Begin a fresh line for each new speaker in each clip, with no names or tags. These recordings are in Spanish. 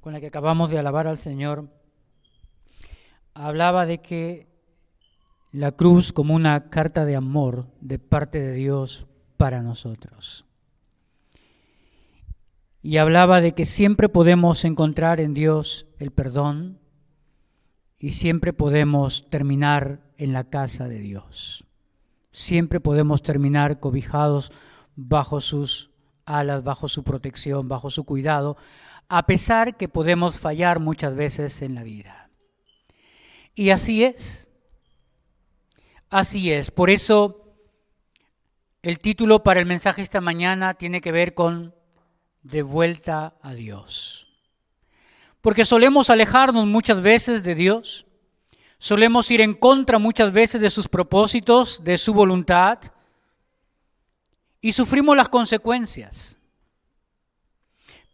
con la que acabamos de alabar al Señor, hablaba de que la cruz como una carta de amor de parte de Dios para nosotros. Y hablaba de que siempre podemos encontrar en Dios el perdón y siempre podemos terminar en la casa de Dios. Siempre podemos terminar cobijados bajo sus alas, bajo su protección, bajo su cuidado, a pesar que podemos fallar muchas veces en la vida. Y así es. Así es. Por eso el título para el mensaje esta mañana tiene que ver con De vuelta a Dios. Porque solemos alejarnos muchas veces de Dios, solemos ir en contra muchas veces de sus propósitos, de su voluntad, y sufrimos las consecuencias.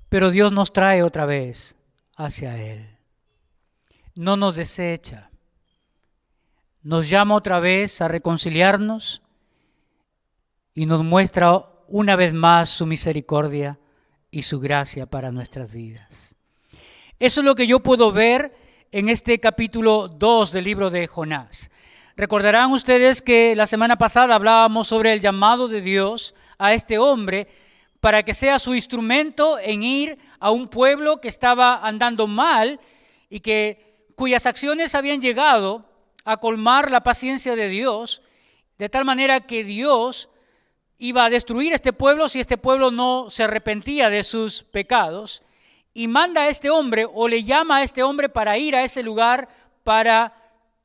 Pero Dios nos trae otra vez hacia Él. No nos desecha. Nos llama otra vez a reconciliarnos y nos muestra una vez más su misericordia y su gracia para nuestras vidas. Eso es lo que yo puedo ver en este capítulo 2 del libro de Jonás. Recordarán ustedes que la semana pasada hablábamos sobre el llamado de Dios a este hombre para que sea su instrumento en ir a un pueblo que estaba andando mal y cuyas acciones habían llegado a colmar la paciencia de Dios, de tal manera que Dios iba a destruir este pueblo si este pueblo no se arrepentía de sus pecados, y manda a este hombre o le llama a este hombre para ir a ese lugar para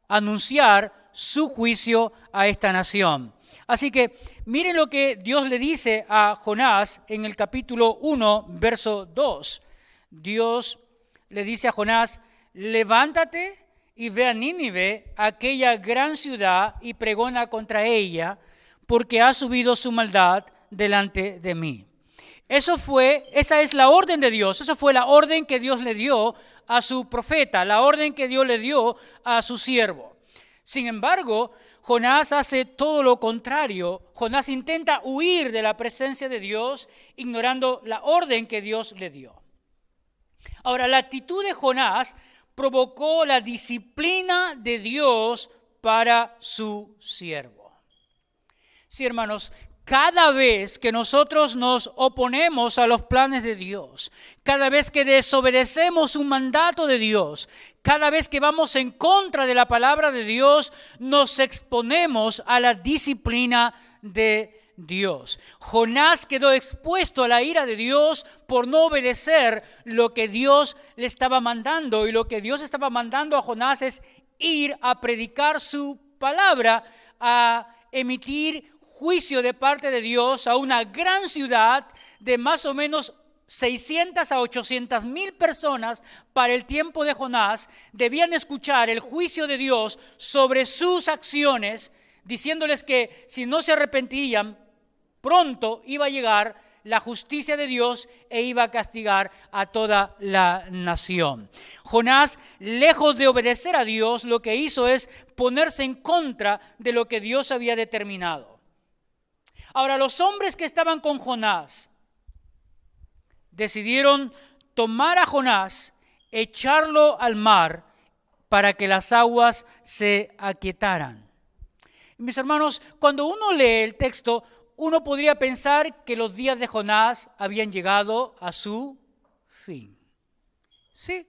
anunciar su juicio a esta nación. Así que miren lo que Dios le dice a Jonás en el capítulo 1, verso 2. Dios le dice a Jonás: levántate y ve a Nínive, aquella gran ciudad, y pregona contra ella, porque ha subido su maldad delante de mí. Esa es la orden de Dios, esa fue la orden que Dios le dio a su profeta, la orden que Dios le dio a su siervo. Sin embargo, Jonás hace todo lo contrario. Jonás intenta huir de la presencia de Dios, ignorando la orden que Dios le dio. Ahora, la actitud de Jonás provocó la disciplina de Dios para su siervo. Sí, hermanos, cada vez que nosotros nos oponemos a los planes de Dios, cada vez que desobedecemos un mandato de Dios, cada vez que vamos en contra de la palabra de Dios, nos exponemos a la disciplina de Dios. Jonás quedó expuesto a la ira de Dios por no obedecer lo que Dios le estaba mandando, y lo que Dios estaba mandando a Jonás es ir a predicar su palabra, a emitir juicio de parte de Dios a una gran ciudad de más o menos 600 a 800 mil personas. Para el tiempo de Jonás debían escuchar el juicio de Dios sobre sus acciones, diciéndoles que si no se arrepentían, pronto iba a llegar la justicia de Dios e iba a castigar a toda la nación. Jonás, lejos de obedecer a Dios, lo que hizo es ponerse en contra de lo que Dios había determinado. Ahora, los hombres que estaban con Jonás decidieron tomar a Jonás, echarlo al mar para que las aguas se aquietaran. Mis hermanos, cuando uno lee el texto, uno podría pensar que los días de Jonás habían llegado a su fin. Sí.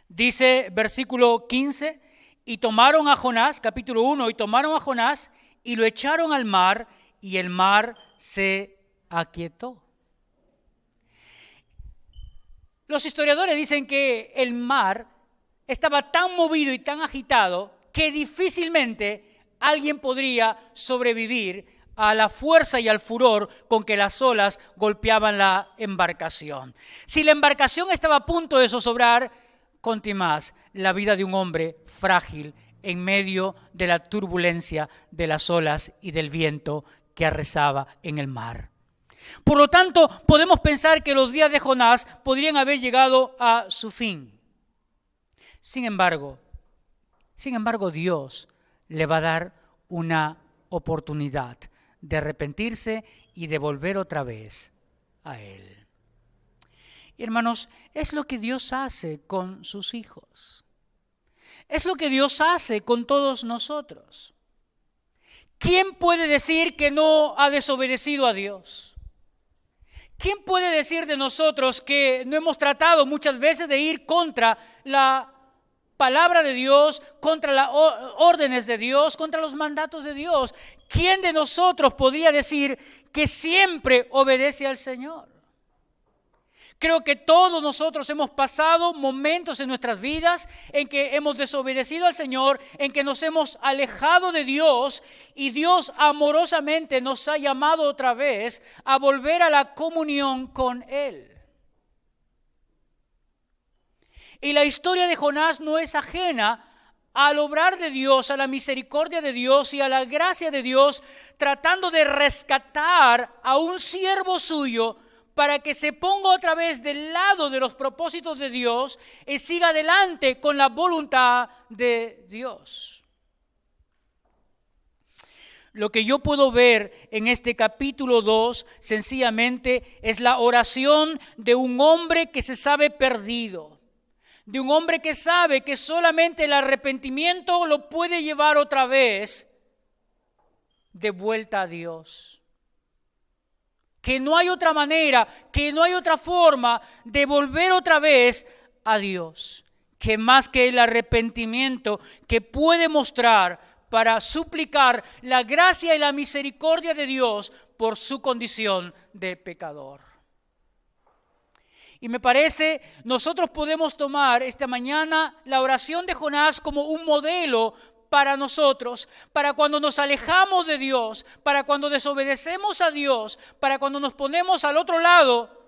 Dice versículo 15, y tomaron a Jonás, capítulo 1, y tomaron a Jonás y lo echaron al mar, y el mar se aquietó. Los historiadores dicen que el mar estaba tan movido y tan agitado que difícilmente alguien podría sobrevivir a la fuerza y al furor con que las olas golpeaban la embarcación. Si la embarcación estaba a punto de zozobrar, conté más la vida de un hombre frágil en medio de la turbulencia de las olas y del viento que arrasaba en el mar. Por lo tanto, podemos pensar que los días de Jonás podrían haber llegado a su fin. Sin embargo, Dios le va a dar una oportunidad de arrepentirse y de volver otra vez a Él. Y hermanos, es lo que Dios hace con sus hijos. Es lo que Dios hace con todos nosotros. ¿Quién puede decir que no ha desobedecido a Dios? ¿Quién puede decir de nosotros que no hemos tratado muchas veces de ir contra la palabra de Dios, contra las órdenes de Dios, contra los mandatos de Dios? ¿Quién de nosotros podría decir que siempre obedece al Señor? Creo que todos nosotros hemos pasado momentos en nuestras vidas en que hemos desobedecido al Señor, en que nos hemos alejado de Dios y Dios amorosamente nos ha llamado otra vez a volver a la comunión con Él. Y la historia de Jonás no es ajena al obrar de Dios, a la misericordia de Dios y a la gracia de Dios, tratando de rescatar a un siervo suyo para que se ponga otra vez del lado de los propósitos de Dios y siga adelante con la voluntad de Dios. Lo que yo puedo ver en este capítulo 2 sencillamente es la oración de un hombre que se sabe perdido, de un hombre que sabe que solamente el arrepentimiento lo puede llevar otra vez de vuelta a Dios. Que no hay otra manera, que no hay otra forma de volver otra vez a Dios, que más que el arrepentimiento que puede mostrar para suplicar la gracia y la misericordia de Dios por su condición de pecador. Y me parece, nosotros podemos tomar esta mañana la oración de Jonás como un modelo para nosotros, para cuando nos alejamos de Dios, para cuando desobedecemos a Dios, para cuando nos ponemos al otro lado,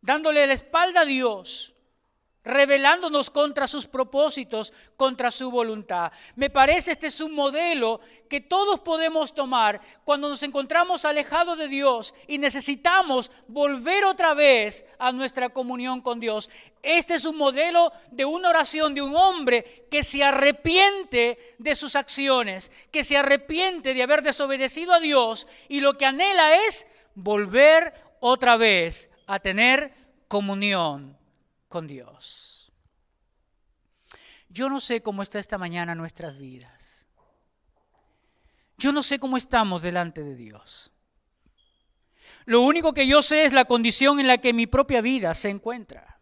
dándole la espalda a Dios, rebelándonos contra sus propósitos, contra su voluntad. Me parece este es un modelo que todos podemos tomar cuando nos encontramos alejados de Dios y necesitamos volver otra vez a nuestra comunión con Dios. Este es un modelo de una oración de un hombre que se arrepiente de sus acciones, que se arrepiente de haber desobedecido a Dios y lo que anhela es volver otra vez a tener comunión con Dios. Yo no sé cómo está esta mañana nuestras vidas. Yo no sé cómo estamos delante de Dios. Lo único que yo sé es la condición en la que mi propia vida se encuentra.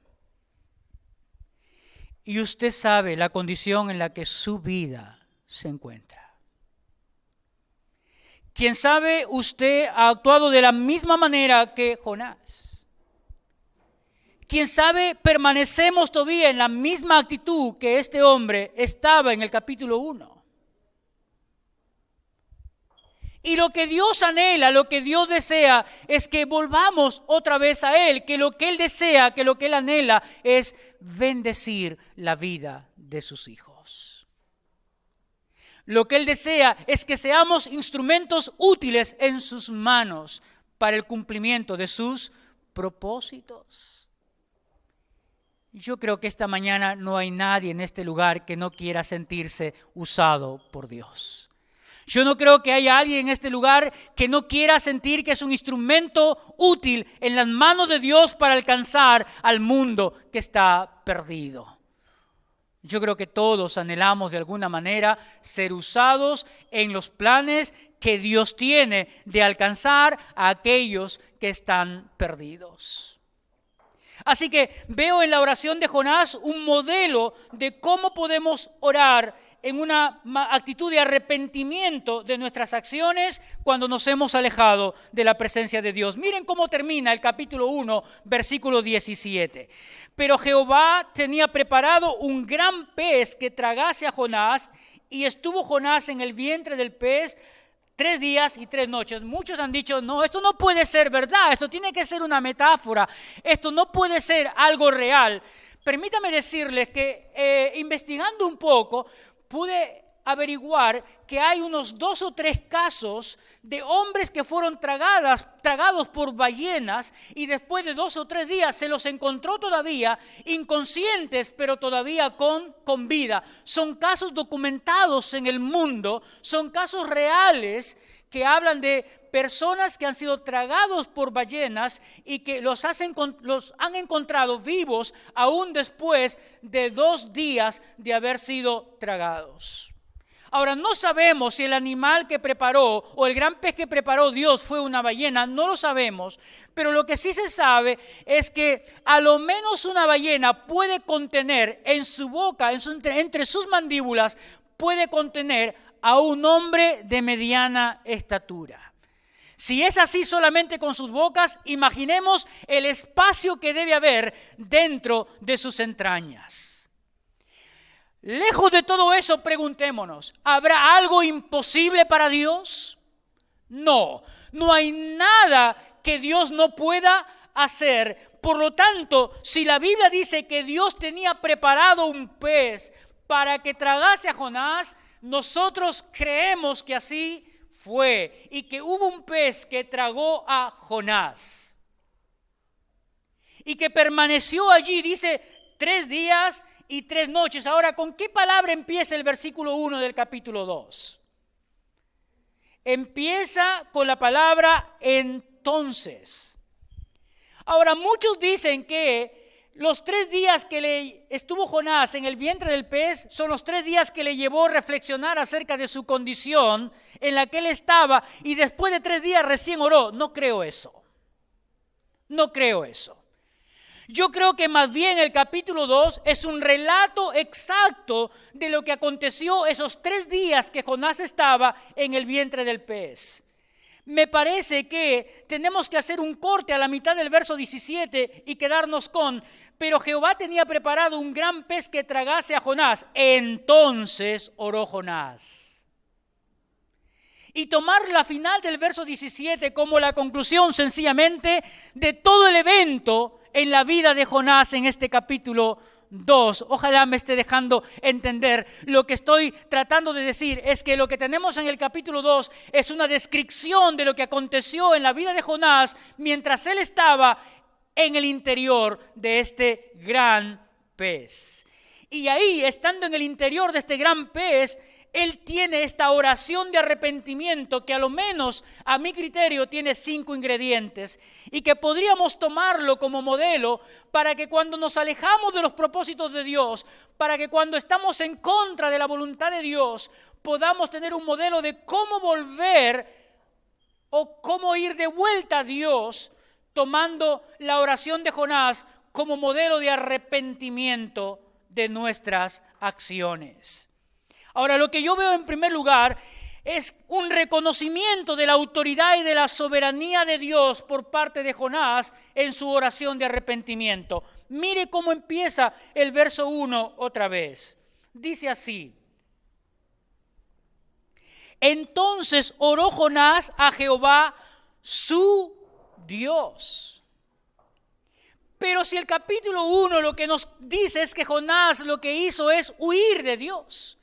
Y usted sabe la condición en la que su vida se encuentra. Quien sabe, usted ha actuado de la misma manera que Jonás. Quién sabe, permanecemos todavía en la misma actitud que este hombre estaba en el capítulo 1. Y lo que Dios anhela, lo que Dios desea, es que volvamos otra vez a Él, que lo que Él desea, que lo que Él anhela es bendecir la vida de sus hijos. Lo que Él desea es que seamos instrumentos útiles en sus manos para el cumplimiento de sus propósitos. Yo creo que esta mañana no hay nadie en este lugar que no quiera sentirse usado por Dios. Yo no creo que haya alguien en este lugar que no quiera sentir que es un instrumento útil en las manos de Dios para alcanzar al mundo que está perdido. Yo creo que todos anhelamos de alguna manera ser usados en los planes que Dios tiene de alcanzar a aquellos que están perdidos. Así que veo en la oración de Jonás un modelo de cómo podemos orar en una actitud de arrepentimiento de nuestras acciones cuando nos hemos alejado de la presencia de Dios. Miren cómo termina el capítulo 1, versículo 17. Pero Jehová tenía preparado un gran pez que tragase a Jonás, y estuvo Jonás en el vientre del pez 3 días y 3 noches. Muchos han dicho, no, esto no puede ser verdad, esto tiene que ser una metáfora, esto no puede ser algo real. Permítame decirles que investigando un poco, pude averiguar que hay unos 2 o 3 casos de hombres que fueron tragados por ballenas y después de 2 o 3 días se los encontró todavía inconscientes, pero todavía con vida. Son casos documentados en el mundo, son casos reales que hablan de personas que han sido tragados por ballenas y que los han encontrado vivos aún después de 2 días de haber sido tragados. Ahora, no sabemos si el animal que preparó o el gran pez que preparó Dios fue una ballena, no lo sabemos, pero lo que sí se sabe es que a lo menos una ballena puede contener en su boca, entre sus mandíbulas, puede contener a un hombre de mediana estatura. Si es así solamente con sus bocas, imaginemos el espacio que debe haber dentro de sus entrañas. Lejos de todo eso, preguntémonos, ¿habrá algo imposible para Dios? No, no hay nada que Dios no pueda hacer. Por lo tanto, si la Biblia dice que Dios tenía preparado un pez para que tragase a Jonás, nosotros creemos que así fue y que hubo un pez que tragó a Jonás y que permaneció allí, dice, 3 días y 3 noches. Ahora, ¿con qué palabra empieza el versículo 1 del capítulo 2? Empieza con la palabra entonces. Ahora, muchos dicen que los 3 días que le estuvo Jonás en el vientre del pez son los 3 días que le llevó a reflexionar acerca de su condición en la que él estaba y después de 3 días recién oró. No creo eso. No creo eso. Yo creo que más bien el capítulo 2 es un relato exacto de lo que aconteció esos 3 días que Jonás estaba en el vientre del pez. Me parece que tenemos que hacer un corte a la mitad del verso 17 y quedarnos con: pero Jehová tenía preparado un gran pez que tragase a Jonás. Entonces oró Jonás. Y tomar la final del verso 17 como la conclusión sencillamente de todo el evento en la vida de Jonás en este capítulo 2. Ojalá me esté dejando entender. Lo que estoy tratando de decir es que lo que tenemos en el capítulo 2 es una descripción de lo que aconteció en la vida de Jonás mientras él estaba en el interior de este gran pez. Y ahí, estando en el interior de este gran pez, él tiene esta oración de arrepentimiento que a lo menos a mi criterio tiene 5 ingredientes y que podríamos tomarlo como modelo para que cuando nos alejamos de los propósitos de Dios, para que cuando estamos en contra de la voluntad de Dios, podamos tener un modelo de cómo volver o cómo ir de vuelta a Dios, tomando la oración de Jonás como modelo de arrepentimiento de nuestras acciones. Ahora, lo que yo veo en primer lugar es un reconocimiento de la autoridad y de la soberanía de Dios por parte de Jonás en su oración de arrepentimiento. Mire cómo empieza el verso 1 otra vez. Dice así: entonces oró Jonás a Jehová su Dios. Pero si el capítulo 1 lo que nos dice es que Jonás lo que hizo es huir de Dios.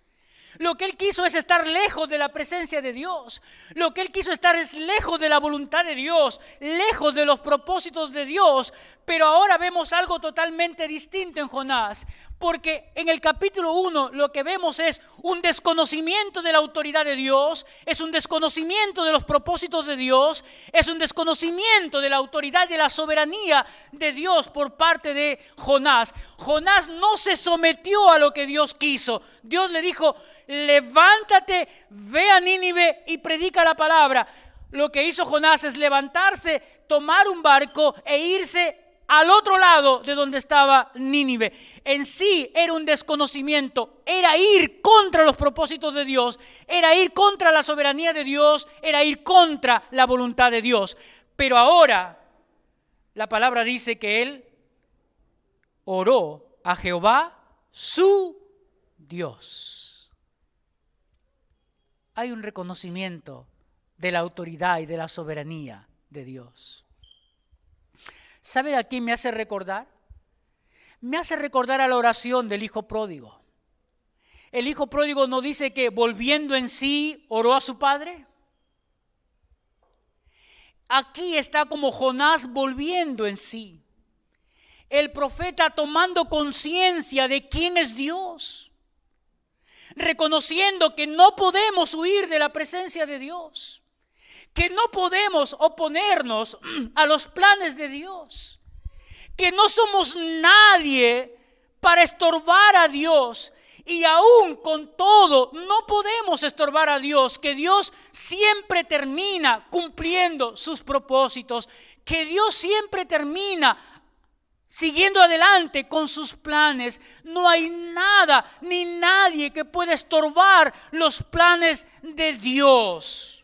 Lo que él quiso es estar lejos de la presencia de Dios. Lo que él quiso estar es lejos de la voluntad de Dios, lejos de los propósitos de Dios. Pero ahora vemos algo totalmente distinto en Jonás, porque en el capítulo 1 lo que vemos es un desconocimiento de la autoridad de Dios, es un desconocimiento de los propósitos de Dios, es un desconocimiento de la autoridad y de la soberanía de Dios por parte de Jonás. Jonás no se sometió a lo que Dios quiso. Dios le dijo: levántate, ve a Nínive y predica la palabra. Lo que hizo Jonás es levantarse, tomar un barco e irse al otro lado de donde estaba Nínive. En sí era un desconocimiento, era ir contra los propósitos de Dios, era ir contra la soberanía de Dios, era ir contra la voluntad de Dios. Pero ahora la palabra dice que él oró a Jehová su Dios. Hay un reconocimiento de la autoridad y de la soberanía de Dios. ¿Sabe a quién me hace recordar? Me hace recordar a la oración del hijo pródigo. El hijo pródigo no dice que volviendo en sí oró a su padre. Aquí está como Jonás volviendo en sí. El profeta tomando conciencia de quién es Dios, reconociendo que no podemos huir de la presencia de Dios. que no podemos oponernos a los planes de Dios, que no somos nadie para estorbar a Dios, y aún con todo no podemos estorbar a Dios, que Dios siempre termina cumpliendo sus propósitos, que Dios siempre termina siguiendo adelante con sus planes. No hay nada ni nadie que pueda estorbar los planes de Dios.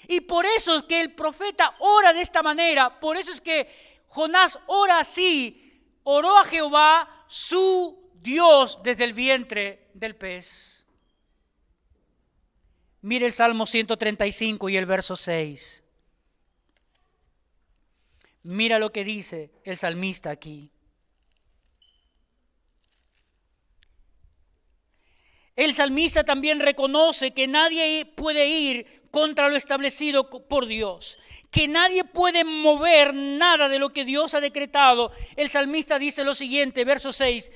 Y por eso es que el profeta ora de esta manera, por eso es que Jonás ora así, oró a Jehová su Dios desde el vientre del pez. Mire el Salmo 135 y el verso 6. Mira lo que dice el salmista aquí. El salmista también reconoce que nadie puede ir contra lo establecido por Dios, que nadie puede mover nada de lo que Dios ha decretado. El salmista dice lo siguiente, verso 6.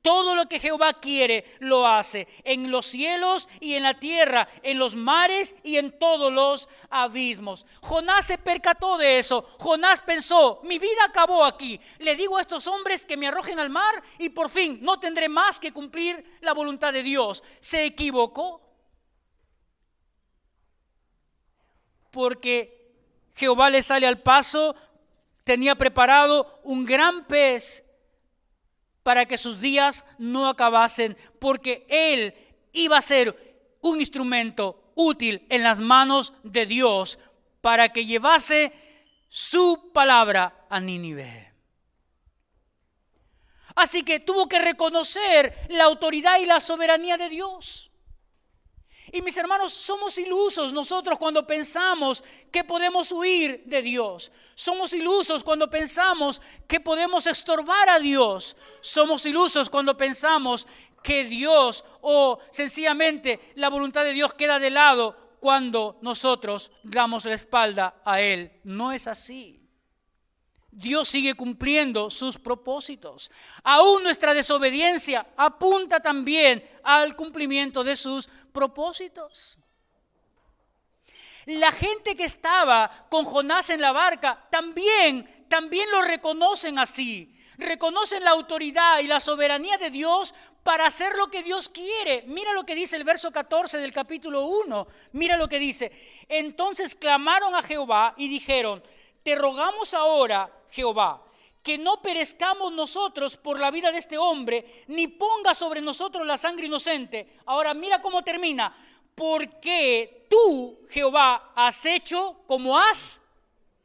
Todo lo que Jehová quiere lo hace, en los cielos y en la tierra, en los mares y en todos los abismos. Jonás se percató de eso. Jonás pensó, mi vida acabó aquí. Le digo a estos hombres que me arrojen al mar y por fin no tendré más que cumplir la voluntad de Dios. Se equivocó. Porque Jehová le sale al paso, tenía preparado un gran pez para que sus días no acabasen, porque él iba a ser un instrumento útil en las manos de Dios para que llevase su palabra a Nínive. Así que tuvo que reconocer la autoridad y la soberanía de Dios. Y mis hermanos, somos ilusos nosotros cuando pensamos que podemos huir de Dios. Somos ilusos cuando pensamos que podemos estorbar a Dios. Somos ilusos cuando pensamos que Dios o sencillamente la voluntad de Dios queda de lado cuando nosotros damos la espalda a Él. No es así. Dios sigue cumpliendo sus propósitos. Aún nuestra desobediencia apunta también al cumplimiento de sus propósitos. La gente que estaba con Jonás en la barca también lo reconocen así. Reconocen la autoridad y la soberanía de Dios para hacer lo que Dios quiere. Mira lo que dice el verso 14 del capítulo 1. Mira lo que dice. Entonces clamaron a Jehová y dijeron: te rogamos ahora, Jehová, que no perezcamos nosotros por la vida de este hombre, ni ponga sobre nosotros la sangre inocente. Ahora mira cómo termina. Porque tú, Jehová, has hecho como has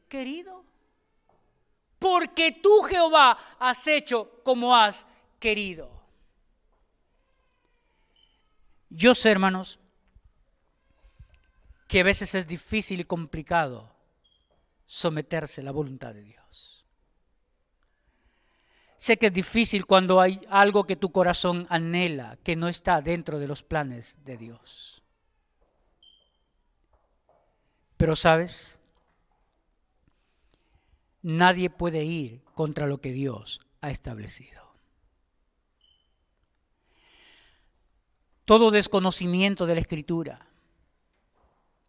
querido. Porque tú, Jehová, has hecho como has querido. Yo sé, hermanos, que a veces es difícil y complicado someterse a la voluntad de Dios. Sé que es difícil cuando hay algo que tu corazón anhela, que no está dentro de los planes de Dios. Pero ¿sabes? Nadie puede ir contra lo que Dios ha establecido. Todo desconocimiento de la Escritura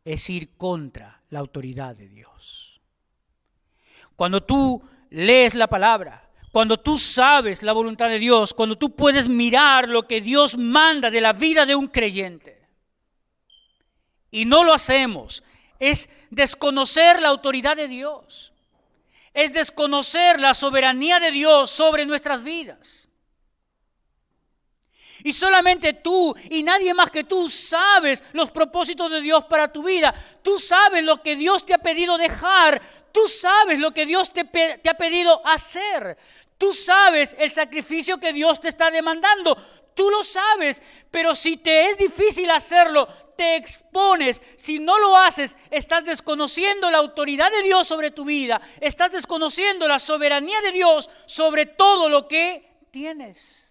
es ir contra la autoridad de Dios. Cuando tú lees la palabra, cuando tú sabes la voluntad de Dios, cuando tú puedes mirar lo que Dios manda de la vida de un creyente, y no lo hacemos, es desconocer la autoridad de Dios, es desconocer la soberanía de Dios sobre nuestras vidas. Y solamente tú y nadie más que tú sabes los propósitos de Dios para tu vida. Tú sabes lo que Dios te ha pedido dejar. Tú sabes lo que Dios te ha pedido hacer. Tú sabes el sacrificio que Dios te está demandando. Tú lo sabes, pero si te es difícil hacerlo, te expones. Si no lo haces, estás desconociendo la autoridad de Dios sobre tu vida. Estás desconociendo la soberanía de Dios sobre todo lo que tienes.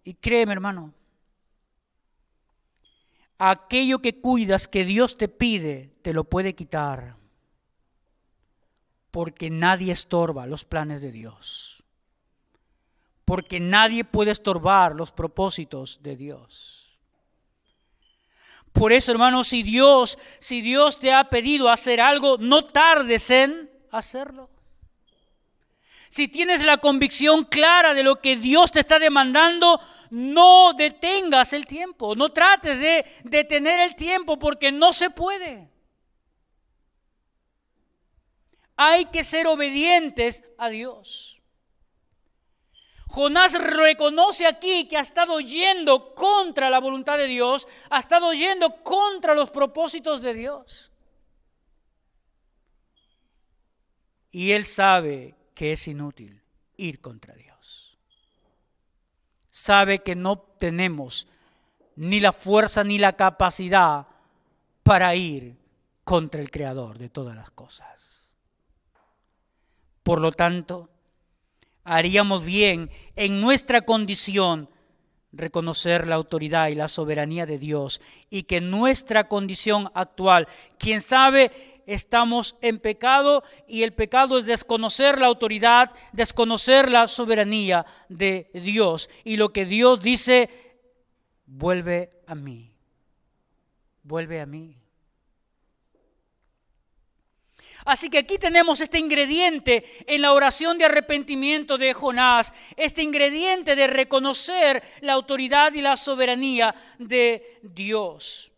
Y créeme, hermano, aquello que cuidas que Dios te pide, te lo puede quitar. Porque nadie estorba los planes de Dios. Porque nadie puede estorbar los propósitos de Dios. Por eso, hermanos, si Dios te ha pedido hacer algo, no tardes en hacerlo. Si tienes la convicción clara de lo que Dios te está demandando, no detengas el tiempo. No trates de detener el tiempo porque no se puede. Hay que ser obedientes a Dios. Jonás reconoce aquí que ha estado yendo contra la voluntad de Dios, ha estado yendo contra los propósitos de Dios. Y él sabe que es inútil ir contra Dios. Sabe que no tenemos ni la fuerza ni la capacidad para ir contra el Creador de todas las cosas. Por lo tanto, haríamos bien en nuestra condición reconocer la autoridad y la soberanía de Dios, y que nuestra condición actual, quién sabe, estamos en pecado, y el pecado es desconocer la autoridad, desconocer la soberanía de Dios. Y lo que Dios dice, vuelve a mí, vuelve a mí. Así que aquí tenemos este ingrediente en la oración de arrepentimiento de Jonás, este ingrediente de reconocer la autoridad y la soberanía de Dios.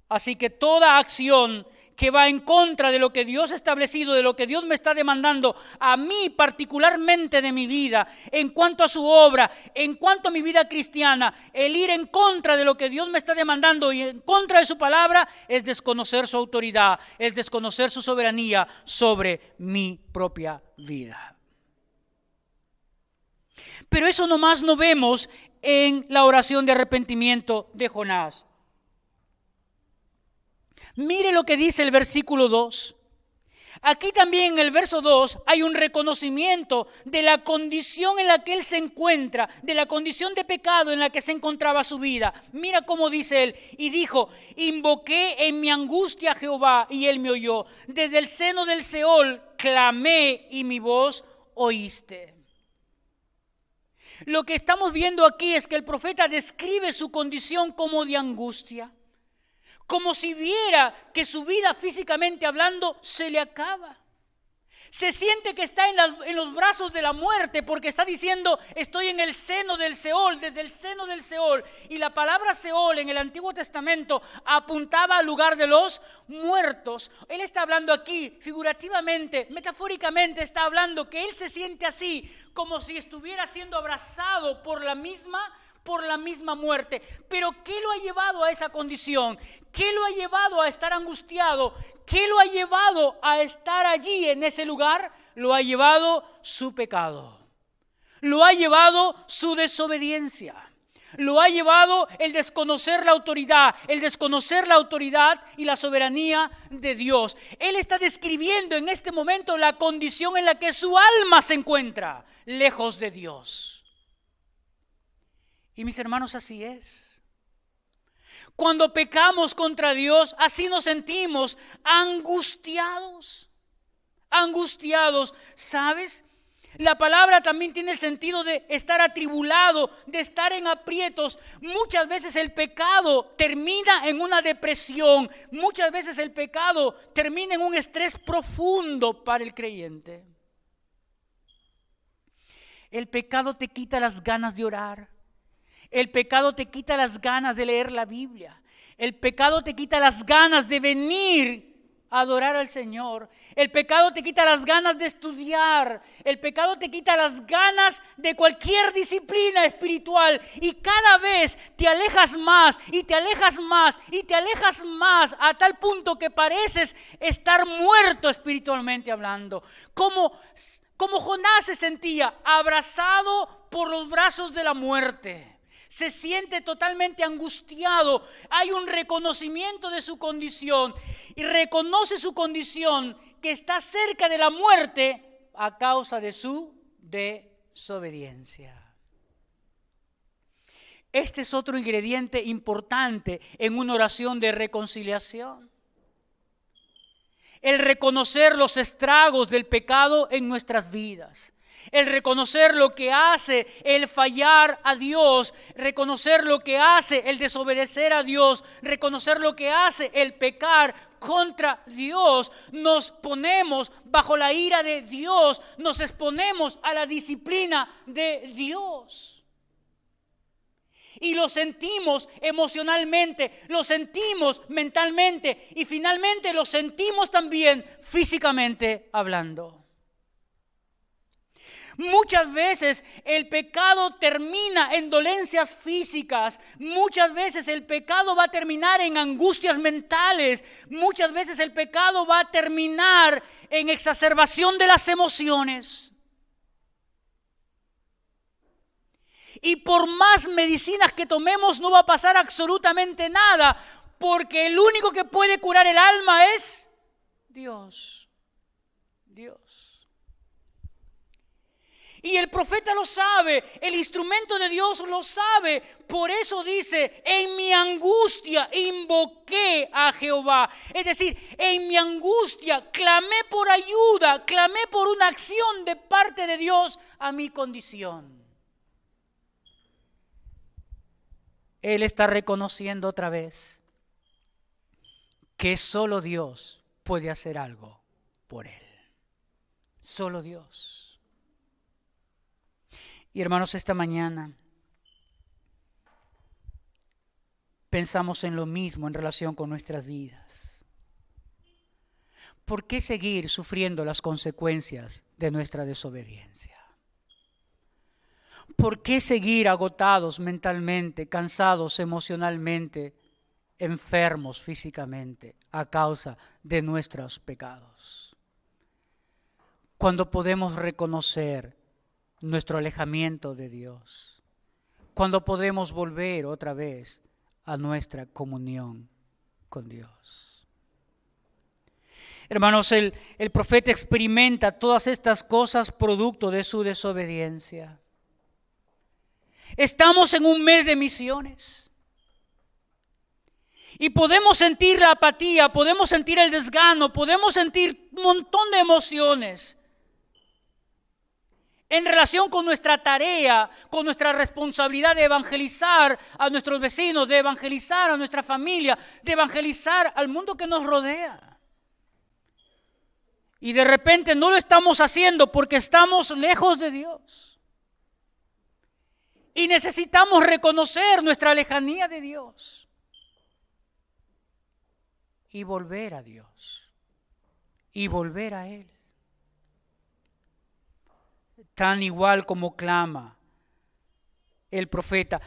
Así que toda acción que va en contra de lo que Dios ha establecido, de lo que Dios me está demandando a mí particularmente de mi vida, en cuanto a su obra, en cuanto a mi vida cristiana, el ir en contra de lo que Dios me está demandando y en contra de su palabra, es desconocer su autoridad, es desconocer su soberanía sobre mi propia vida. Pero eso nomás no vemos en la oración de arrepentimiento de Jonás. Mire lo que dice el versículo 2. Aquí también en el verso 2 hay un reconocimiento de la condición en la que él se encuentra, de la condición de pecado en la que se encontraba su vida. Mira cómo dice él, y dijo: invoqué en mi angustia a Jehová y él me oyó. Desde el seno del Seol clamé y mi voz oíste. Lo que estamos viendo aquí es que el profeta describe su condición como de angustia, como si viera que su vida físicamente hablando se le acaba. Se siente que está en los brazos de la muerte, porque está diciendo: estoy en el seno del Seol, desde el seno del Seol. Y la palabra Seol en el Antiguo Testamento apuntaba al lugar de los muertos. Él está hablando aquí figurativamente, metafóricamente está hablando que él se siente así, como si estuviera siendo abrazado por la misma muerte. Pero ¿qué lo ha llevado a esa condición? ¿Qué lo ha llevado a estar angustiado? ¿Qué lo ha llevado a estar allí en ese lugar? Lo ha llevado su pecado. Lo ha llevado su desobediencia. Lo ha llevado el desconocer la autoridad y la soberanía de Dios. Él está describiendo en este momento la condición en la que su alma se encuentra, lejos de Dios. Y mis hermanos, así es. Cuando pecamos contra Dios, así nos sentimos angustiados. Angustiados, ¿sabes? La palabra también tiene el sentido de estar atribulado, de estar en aprietos. Muchas veces el pecado termina en una depresión. Muchas veces el pecado termina en un estrés profundo para el creyente. El pecado te quita las ganas de orar. El pecado te quita las ganas de leer la Biblia. El pecado te quita las ganas de venir a adorar al Señor. El pecado te quita las ganas de estudiar. El pecado te quita las ganas de cualquier disciplina espiritual. Y cada vez te alejas más y te alejas más y te alejas más, a tal punto que pareces estar muerto espiritualmente hablando. Como Jonás se sentía abrazado por los brazos de la muerte. Se siente totalmente angustiado. Hay un reconocimiento de su condición y reconoce su condición, que está cerca de la muerte a causa de su desobediencia. Este es otro ingrediente importante en una oración de reconciliación. El reconocer los estragos del pecado en nuestras vidas. El reconocer lo que hace el fallar a Dios, reconocer lo que hace el desobedecer a Dios, reconocer lo que hace el pecar contra Dios, nos ponemos bajo la ira de Dios, nos exponemos a la disciplina de Dios. Y lo sentimos emocionalmente, lo sentimos mentalmente y finalmente lo sentimos también físicamente hablando. Muchas veces el pecado termina en dolencias físicas, muchas veces el pecado va a terminar en angustias mentales, muchas veces el pecado va a terminar en exacerbación de las emociones. Y por más medicinas que tomemos no va a pasar absolutamente nada, porque el único que puede curar el alma es Dios. Dios. Y el profeta lo sabe, el instrumento de Dios lo sabe. Por eso dice, en mi angustia invoqué a Jehová. Es decir, en mi angustia clamé por ayuda, clamé por una acción de parte de Dios a mi condición. Él está reconociendo otra vez que solo Dios puede hacer algo por él. Solo Dios. Y hermanos, esta mañana pensamos en lo mismo en relación con nuestras vidas. ¿Por qué seguir sufriendo las consecuencias de nuestra desobediencia? ¿Por qué seguir agotados mentalmente, cansados emocionalmente, enfermos físicamente a causa de nuestros pecados? Cuando podemos reconocer nuestro alejamiento de Dios, cuando podemos volver otra vez a nuestra comunión con Dios. Hermanos, el profeta experimenta todas estas cosas producto de su desobediencia. Estamos en un mes de misiones y podemos sentir la apatía, podemos sentir el desgano, podemos sentir un montón de emociones en relación con nuestra tarea, con nuestra responsabilidad de evangelizar a nuestros vecinos, de evangelizar a nuestra familia, de evangelizar al mundo que nos rodea. Y de repente no lo estamos haciendo porque estamos lejos de Dios. Y necesitamos reconocer nuestra lejanía de Dios. Y volver a Dios. Y volver a Él. Tan igual como clama el profeta,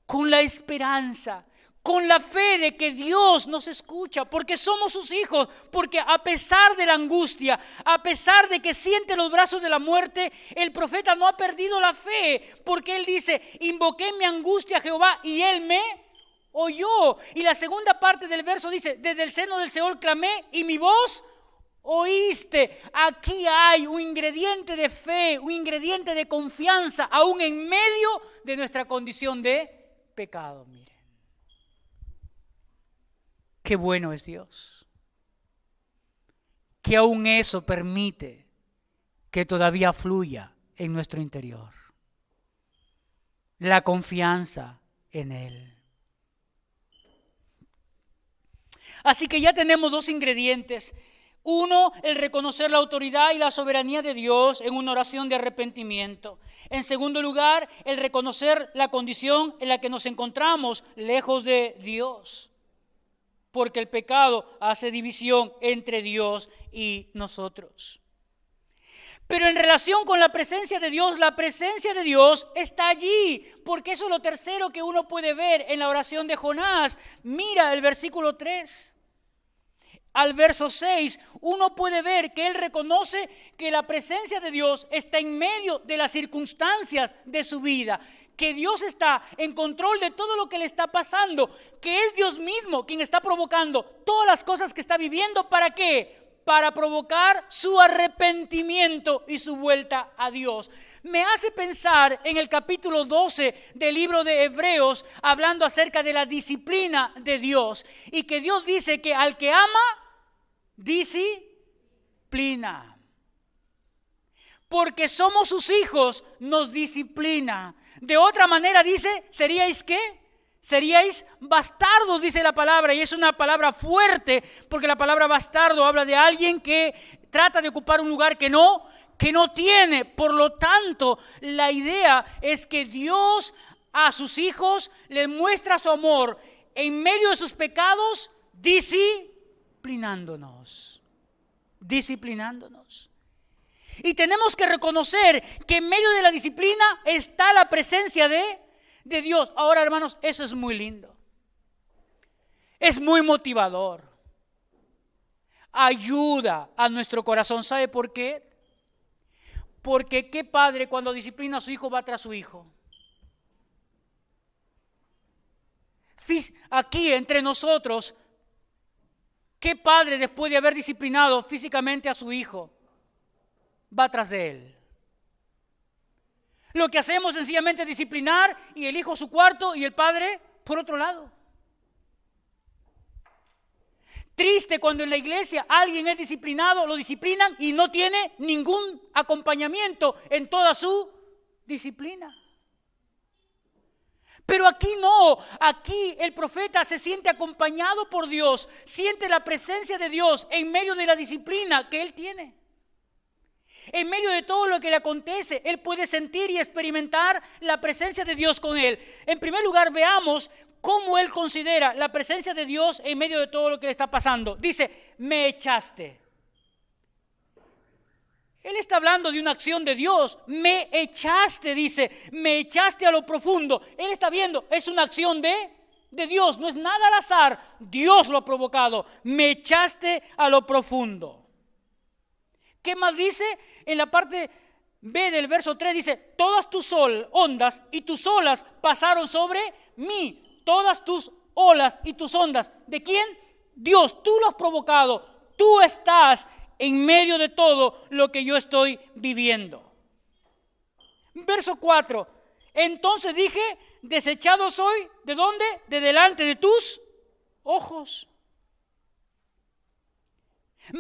con la esperanza, con la fe de que Dios nos escucha, porque somos sus hijos, porque a pesar de la angustia, a pesar de que siente los brazos de la muerte, el profeta no ha perdido la fe, porque él dice, invoqué mi angustia a Jehová y él me oyó. Y la segunda parte del verso dice, desde el seno del Seol clamé y mi voz oíste. Aquí hay un ingrediente de fe, un ingrediente de confianza, aún en medio de nuestra condición de pecado. Miren, qué bueno es Dios, que aún eso permite que todavía fluya en nuestro interior la confianza en Él. Así que ya tenemos dos ingredientes. Uno, el reconocer la autoridad y la soberanía de Dios en una oración de arrepentimiento. En segundo lugar, el reconocer la condición en la que nos encontramos lejos de Dios. Porque el pecado hace división entre Dios y nosotros. Pero en relación con la presencia de Dios está allí. Porque eso es lo tercero que uno puede ver en la oración de Jonás. Mira el versículo 3. Al verso 6, uno puede ver que él reconoce que la presencia de Dios está en medio de las circunstancias de su vida, que Dios está en control de todo lo que le está pasando, que es Dios mismo quien está provocando todas las cosas que está viviendo. ¿Para qué? Para provocar su arrepentimiento y su vuelta a Dios. Me hace pensar en el capítulo 12 del libro de Hebreos, hablando acerca de la disciplina de Dios, y que Dios dice que al que ama, disciplina. porque somos sus hijos, nos disciplina. De otra manera dice, ¿seríais qué? Seríais bastardos, dice la palabra, y es una palabra fuerte, porque la palabra bastardo habla de alguien que trata de ocupar un lugar que no tiene. Por lo tanto, la idea es que Dios a sus hijos les muestra su amor en medio de sus pecados, disciplinándonos. Y tenemos que reconocer que en medio de la disciplina está la presencia de Dios. Ahora, hermanos, eso es muy lindo. Es muy motivador. Ayuda a nuestro corazón. ¿Sabe por qué? Porque qué padre cuando disciplina a su hijo va tras su hijo. Aquí entre nosotros, qué padre después de haber disciplinado físicamente a su hijo, va tras de él. Lo que hacemos sencillamente es disciplinar y el hijo a su cuarto y el padre por otro lado. Triste cuando en la iglesia alguien es disciplinado, lo disciplinan y no tiene ningún acompañamiento en toda su disciplina. Pero aquí no, aquí el profeta se siente acompañado por Dios, siente la presencia de Dios en medio de la disciplina que él tiene. En medio de todo lo que le acontece, él puede sentir y experimentar la presencia de Dios con él. En primer lugar, veamos cómo él considera la presencia de Dios en medio de todo lo que le está pasando. Dice, me echaste. Él está hablando de una acción de Dios. Me echaste, dice, me echaste a lo profundo. Él está viendo, es una acción de Dios, no es nada al azar. Dios lo ha provocado. Me echaste a lo profundo. ¿Qué más dice? En la parte B del verso 3 dice, todas tus ondas y tus olas pasaron sobre mí. Todas tus olas y tus ondas. ¿De quién? Dios, tú lo has provocado. Tú estás en medio de todo lo que yo estoy viviendo. Verso 4. Entonces dije, desechado soy, ¿de dónde? De delante de tus ojos.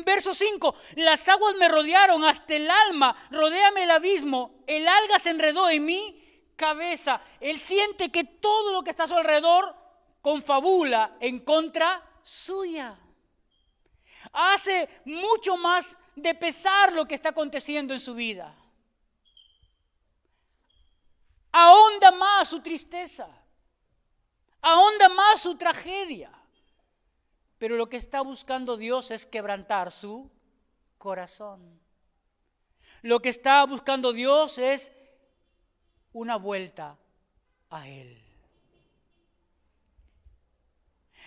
Verso 5. Las aguas me rodearon hasta el alma, rodéame el abismo, el alga se enredó en mi cabeza. Él siente que todo lo que está a su alrededor confabula en contra suya. Hace mucho más de pesar lo que está aconteciendo en su vida. Ahonda más su tristeza. Ahonda más su tragedia. Pero lo que está buscando Dios es quebrantar su corazón. Lo que está buscando Dios es una vuelta a Él.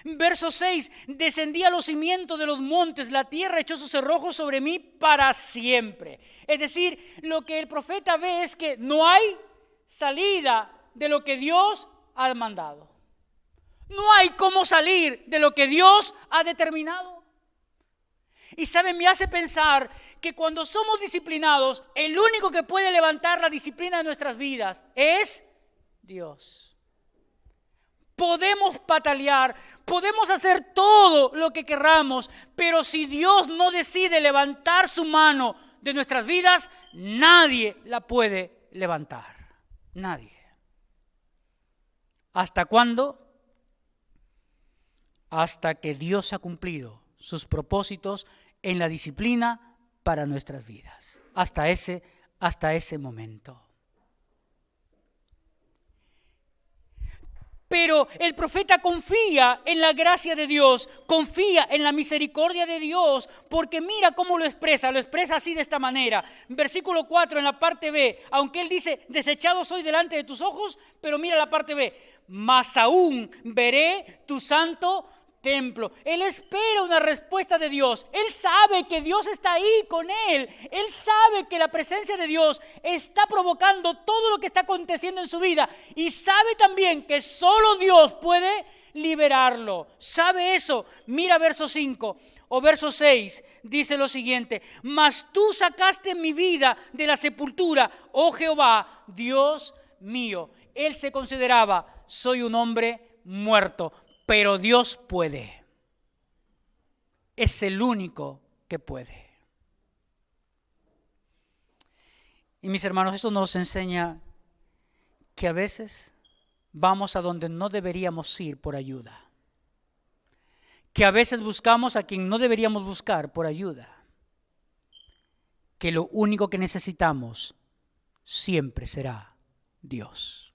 Verso 6, descendí a los cimientos de los montes, la tierra echó sus cerrojos sobre mí para siempre. Es decir, lo que el profeta ve es que no hay salida de lo que Dios ha mandado. No hay cómo salir de lo que Dios ha determinado. Y saben, me hace pensar que cuando somos disciplinados, el único que puede levantar la disciplina de nuestras vidas es Dios. Podemos patalear, podemos hacer todo lo que querramos, pero si Dios no decide levantar su mano de nuestras vidas, nadie la puede levantar. Nadie. ¿Hasta cuándo? Hasta que Dios ha cumplido sus propósitos en la disciplina para nuestras vidas. Hasta ese momento. Pero el profeta confía en la gracia de Dios, confía en la misericordia de Dios, porque mira cómo lo expresa así de esta manera. Versículo 4 en la parte B, aunque él dice, desechado soy delante de tus ojos, pero mira la parte B, mas aún veré tu santo templo. Él espera una respuesta de Dios. Él sabe que Dios está ahí con él. Él sabe que la presencia de Dios está provocando todo lo que está aconteciendo en su vida. Y sabe también que solo Dios puede liberarlo. ¿Sabe eso? Mira verso 5 o verso 6. Dice lo siguiente. Mas tú sacaste mi vida de la sepultura, oh Jehová, Dios mío. Él se consideraba, soy un hombre muerto. Pero Dios puede. Es el único que puede. Y mis hermanos, esto nos enseña que a veces vamos a donde no deberíamos ir por ayuda. Que a veces buscamos a quien no deberíamos buscar por ayuda. Que lo único que necesitamos siempre será Dios.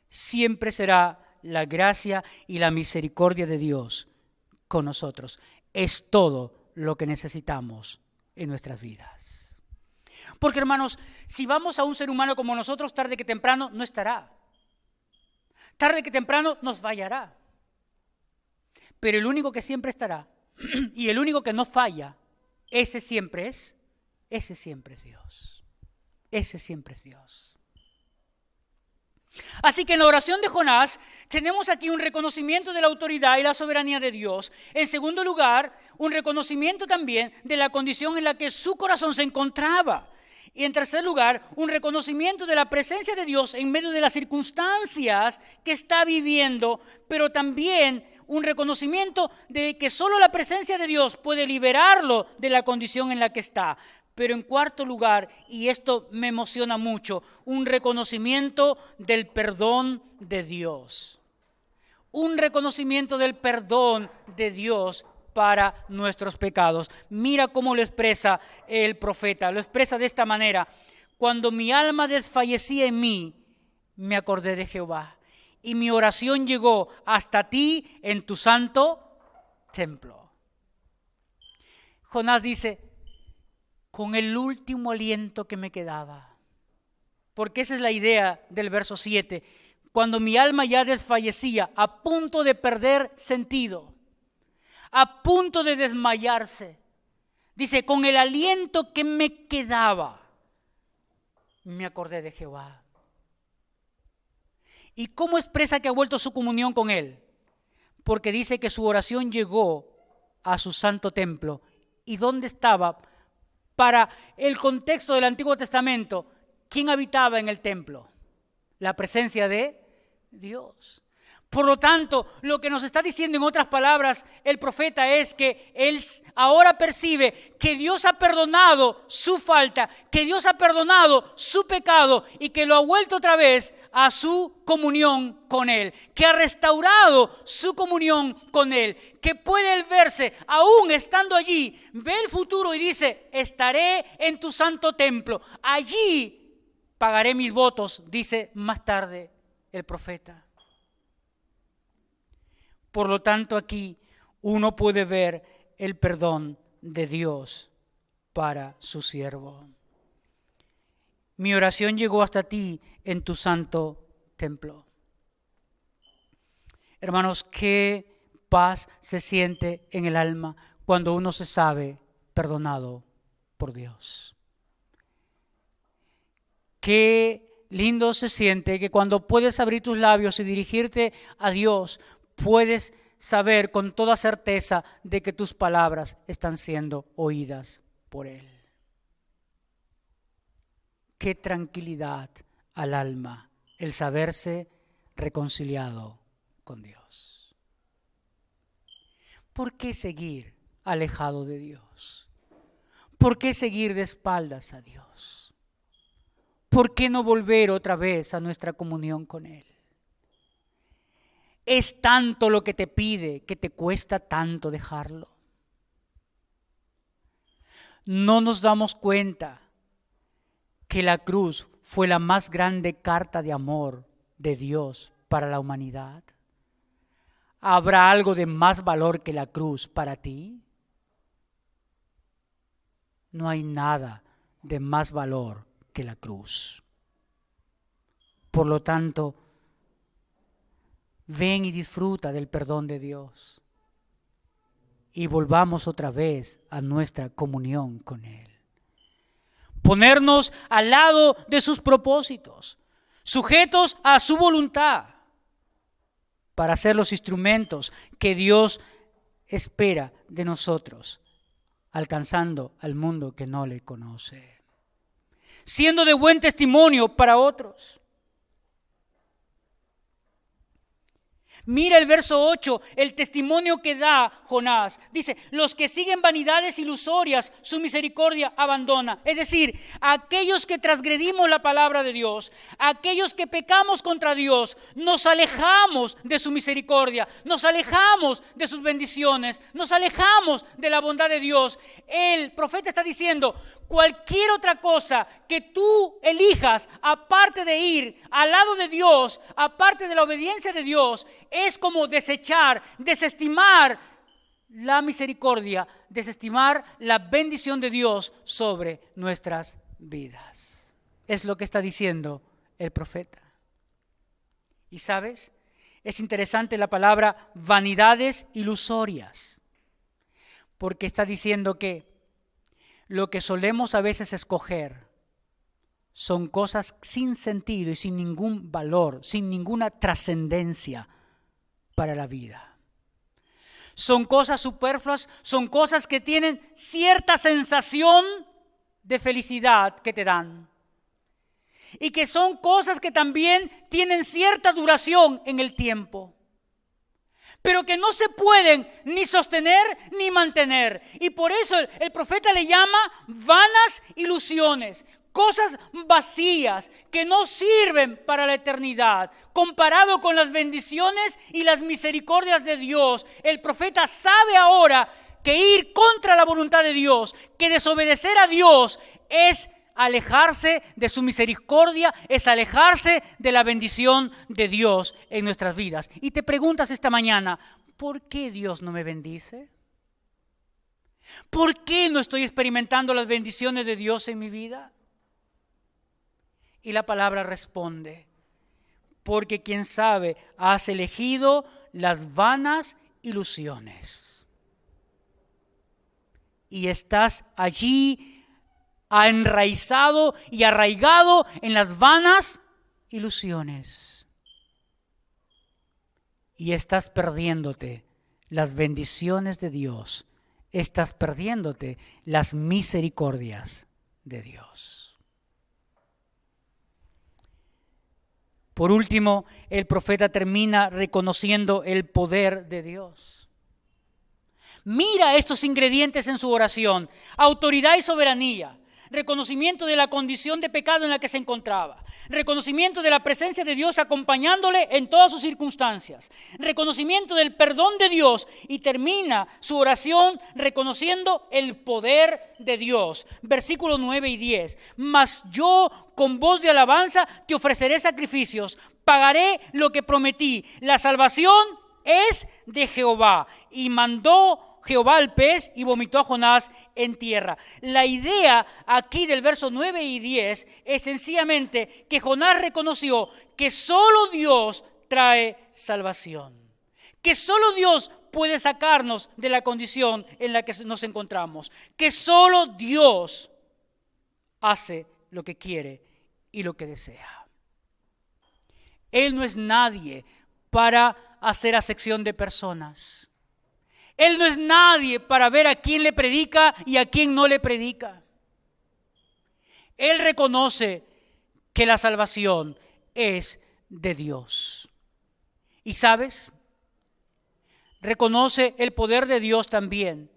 Siempre será la gracia y la misericordia de Dios con nosotros. Es todo lo que necesitamos en nuestras vidas. Porque, hermanos, si vamos a un ser humano como nosotros, tarde que temprano no estará. Tarde que temprano nos fallará. Pero el único que siempre estará y el único que no falla, ese siempre es Dios. Ese siempre es Dios. Así que en la oración de Jonás tenemos aquí un reconocimiento de la autoridad y la soberanía de Dios. En segundo lugar, un reconocimiento también de la condición en la que su corazón se encontraba. Y en tercer lugar, un reconocimiento de la presencia de Dios en medio de las circunstancias que está viviendo, pero también un reconocimiento de que solo la presencia de Dios puede liberarlo de la condición en la que está. Pero en cuarto lugar, y esto me emociona mucho, un reconocimiento del perdón de Dios. Un reconocimiento del perdón de Dios para nuestros pecados. Mira cómo lo expresa el profeta, lo expresa de esta manera: cuando mi alma desfallecía en mí, me acordé de Jehová, y mi oración llegó hasta ti en tu santo templo. Jonás dice: con el último aliento que me quedaba. Porque esa es la idea del verso 7. Cuando mi alma ya desfallecía, a punto de perder sentido, a punto de desmayarse, dice: con el aliento que me quedaba, me acordé de Jehová. ¿Y cómo expresa que ha vuelto su comunión con Él? Porque dice que su oración llegó a su santo templo. ¿Y dónde estaba? Para el contexto del Antiguo Testamento, ¿quién habitaba en el templo? La presencia de Dios. Por lo tanto, lo que nos está diciendo en otras palabras el profeta es que él ahora percibe que Dios ha perdonado su falta, que Dios ha perdonado su pecado y que lo ha vuelto otra vez a su comunión con Él, que ha restaurado su comunión con Él, que puede él verse, aún estando allí, ve el futuro y dice: estaré en tu santo templo, allí pagaré mis votos, dice más tarde el profeta. Por lo tanto, aquí uno puede ver el perdón de Dios para su siervo. Mi oración llegó hasta ti en tu santo templo. Hermanos, qué paz se siente en el alma cuando uno se sabe perdonado por Dios. Qué lindo se siente que cuando puedes abrir tus labios y dirigirte a Dios, puedes saber con toda certeza de que tus palabras están siendo oídas por Él. Qué tranquilidad al alma el saberse reconciliado con Dios. ¿Por qué seguir alejado de Dios? ¿Por qué seguir de espaldas a Dios? ¿Por qué no volver otra vez a nuestra comunión con Él? ¿Es tanto lo que te pide que te cuesta tanto dejarlo? No nos damos cuenta que la cruz fue la más grande carta de amor de Dios para la humanidad. ¿Habrá algo de más valor que la cruz para ti? No hay nada de más valor que la cruz. Por lo tanto, ven y disfruta del perdón de Dios y volvamos otra vez a nuestra comunión con Él. Ponernos al lado de sus propósitos, sujetos a su voluntad, para ser los instrumentos que Dios espera de nosotros, alcanzando al mundo que no le conoce, siendo de buen testimonio para otros. Mira el verso 8, el testimonio que da Jonás. Dice, los que siguen vanidades ilusorias, su misericordia abandona. Es decir, aquellos que transgredimos la palabra de Dios, aquellos que pecamos contra Dios, nos alejamos de su misericordia, nos alejamos de sus bendiciones, nos alejamos de la bondad de Dios. El profeta está diciendo, cualquier otra cosa que tú elijas aparte de ir al lado de Dios, aparte de la obediencia de Dios, es como desechar, desestimar la misericordia, desestimar la bendición de Dios sobre nuestras vidas. Es lo que está diciendo el profeta. Y sabes, es interesante la palabra vanidades ilusorias, porque está diciendo que lo que solemos a veces escoger son cosas sin sentido y sin ningún valor, sin ninguna trascendencia para la vida. Son cosas superfluas, son cosas que tienen cierta sensación de felicidad que te dan. Y que son cosas que también tienen cierta duración en el tiempo, pero que no se pueden ni sostener ni mantener. Y por eso el profeta le llama vanas ilusiones, cosas vacías que no sirven para la eternidad. Comparado con las bendiciones y las misericordias de Dios, el profeta sabe ahora que ir contra la voluntad de Dios, que desobedecer a Dios es alejarse de su misericordia, es alejarse de la bendición de Dios en nuestras vidas. Y te preguntas esta mañana, ¿por qué Dios no me bendice? ¿Por qué no estoy experimentando las bendiciones de Dios en mi vida? Y la palabra responde, porque quien sabe, has elegido las vanas ilusiones. Y estás allí enraizado y arraigado en las vanas ilusiones. Y estás perdiéndote las bendiciones de Dios. Estás perdiéndote las misericordias de Dios. Por último, el profeta termina reconociendo el poder de Dios. Mira estos ingredientes en su oración: autoridad y soberanía, reconocimiento de la condición de pecado en la que se encontraba, reconocimiento de la presencia de Dios acompañándole en todas sus circunstancias, reconocimiento del perdón de Dios, y termina su oración reconociendo el poder de Dios. Versículos 9 y 10. Mas yo con voz de alabanza te ofreceré sacrificios, pagaré lo que prometí, la salvación es de Jehová. Y mandó Jehová al pez y vomitó a Jonás en tierra. La idea aquí del verso 9 y 10 es sencillamente que Jonás reconoció que solo Dios trae salvación, que solo Dios puede sacarnos de la condición en la que nos encontramos, que solo Dios hace lo que quiere y lo que desea. Él no es nadie para hacer acepción de personas. Él no es nadie para ver a quién le predica y a quién no le predica. Él reconoce que la salvación es de Dios. ¿Y sabes? Reconoce el poder de Dios también,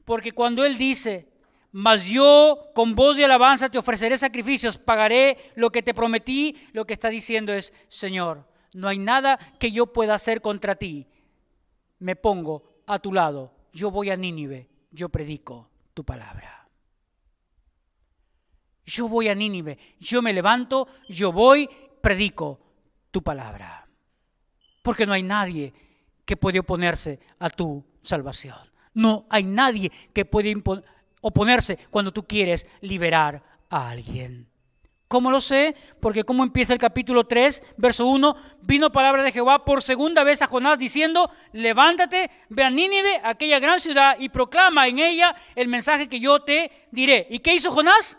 porque cuando Él dice, mas yo con voz de alabanza te ofreceré sacrificios, pagaré lo que te prometí, lo que está diciendo es, Señor, no hay nada que yo pueda hacer contra ti. Me pongo a tu lado, yo voy a Nínive, yo predico tu palabra. Yo voy a Nínive, yo me levanto, yo voy, predico tu palabra. Porque no hay nadie que puede oponerse a tu salvación. No hay nadie que puede oponerse cuando tú quieres liberar a alguien. ¿Cómo lo sé? Porque ¿cómo empieza el capítulo 3, verso 1? Vino palabra de Jehová por segunda vez a Jonás diciendo, levántate, ve a Nínive, aquella gran ciudad, y proclama en ella el mensaje que yo te diré. ¿Y qué hizo Jonás?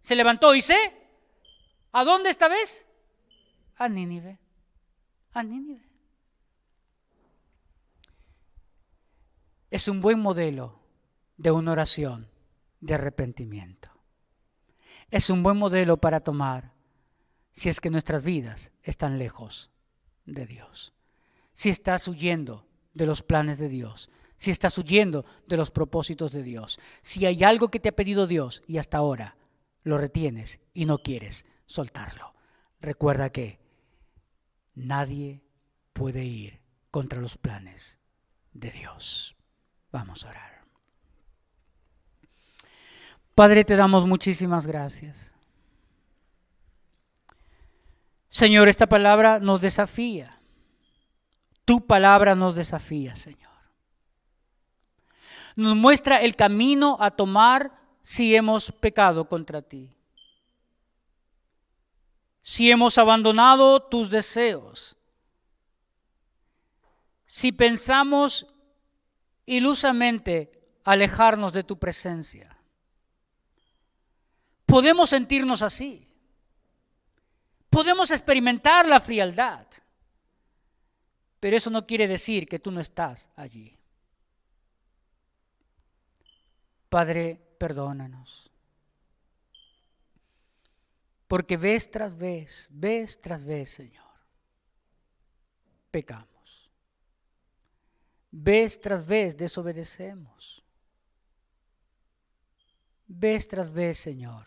Se levantó y ¿a dónde esta vez? A Nínive. A Nínive. Es un buen modelo de una oración de arrepentimiento. Es un buen modelo para tomar si es que nuestras vidas están lejos de Dios. si estás huyendo de los planes de Dios, si estás huyendo de los propósitos de Dios, si hay algo que te ha pedido Dios y hasta ahora lo retienes y no quieres soltarlo. Recuerda que nadie puede ir contra los planes de Dios. Vamos a orar. Padre, te damos muchísimas gracias. Señor, esta palabra nos desafía. Tu palabra nos desafía, Señor. Nos muestra el camino a tomar si hemos pecado contra ti. Si hemos abandonado tus deseos. Si pensamos ilusamente alejarnos de tu presencia. Podemos sentirnos así. Podemos experimentar la frialdad. Pero eso no quiere decir que tú no estás allí. Padre, perdónanos. Porque vez tras vez, Señor, pecamos. Vez tras vez desobedecemos. Vez tras vez, Señor,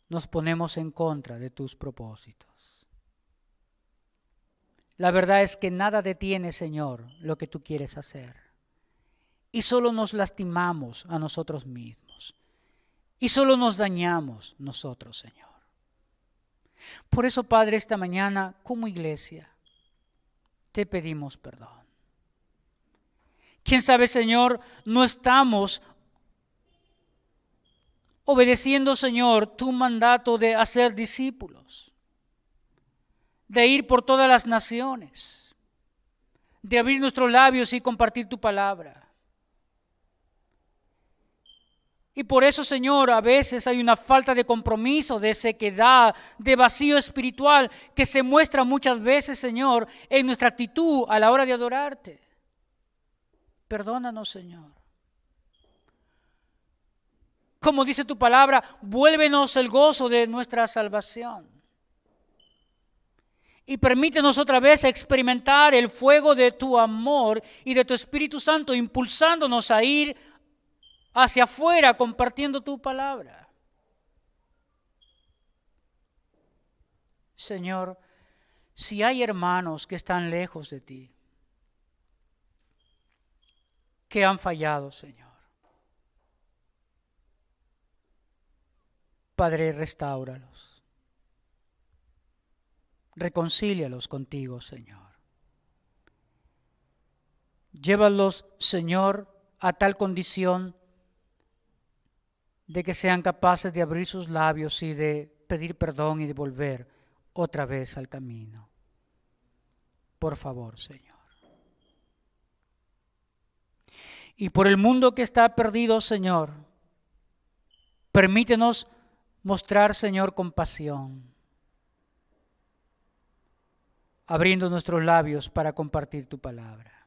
nos ponemos en contra de tus propósitos. La verdad es que nada detiene, Señor, lo que tú quieres hacer. Y solo nos lastimamos a nosotros mismos. Y solo nos dañamos nosotros, Señor. Por eso, Padre, esta mañana, como iglesia, te pedimos perdón. Quién sabe, Señor, no estamos obedeciendo, Señor, tu mandato de hacer discípulos, de ir por todas las naciones, de abrir nuestros labios y compartir tu palabra. Y por eso, Señor, a veces hay una falta de compromiso, de sequedad, de vacío espiritual que se muestra muchas veces, Señor, en nuestra actitud a la hora de adorarte. Perdónanos, Señor. Como dice tu palabra, vuélvenos el gozo de nuestra salvación. Y permítenos otra vez experimentar el fuego de tu amor y de tu Espíritu Santo, impulsándonos a ir hacia afuera compartiendo tu palabra. Señor, si hay hermanos que están lejos de ti, que han fallado, Señor, Padre, restáuralos. Reconcílialos contigo, Señor. Llévalos, Señor, a tal condición de que sean capaces de abrir sus labios y de pedir perdón y de volver otra vez al camino. Por favor, Señor. Y por el mundo que está perdido, Señor, permítenos mostrar, Señor, compasión, abriendo nuestros labios para compartir tu palabra.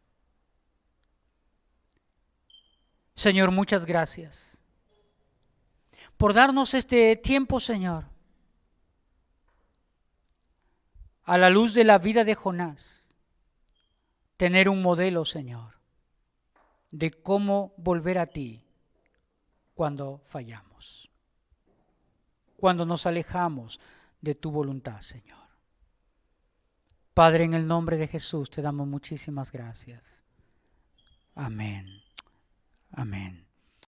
Señor, muchas gracias por darnos este tiempo, Señor, a la luz de la vida de Jonás, tener un modelo, Señor, de cómo volver a ti cuando fallamos, cuando nos alejamos de tu voluntad, Señor. Padre, en el nombre de Jesús te damos muchísimas gracias. Amén. Amén.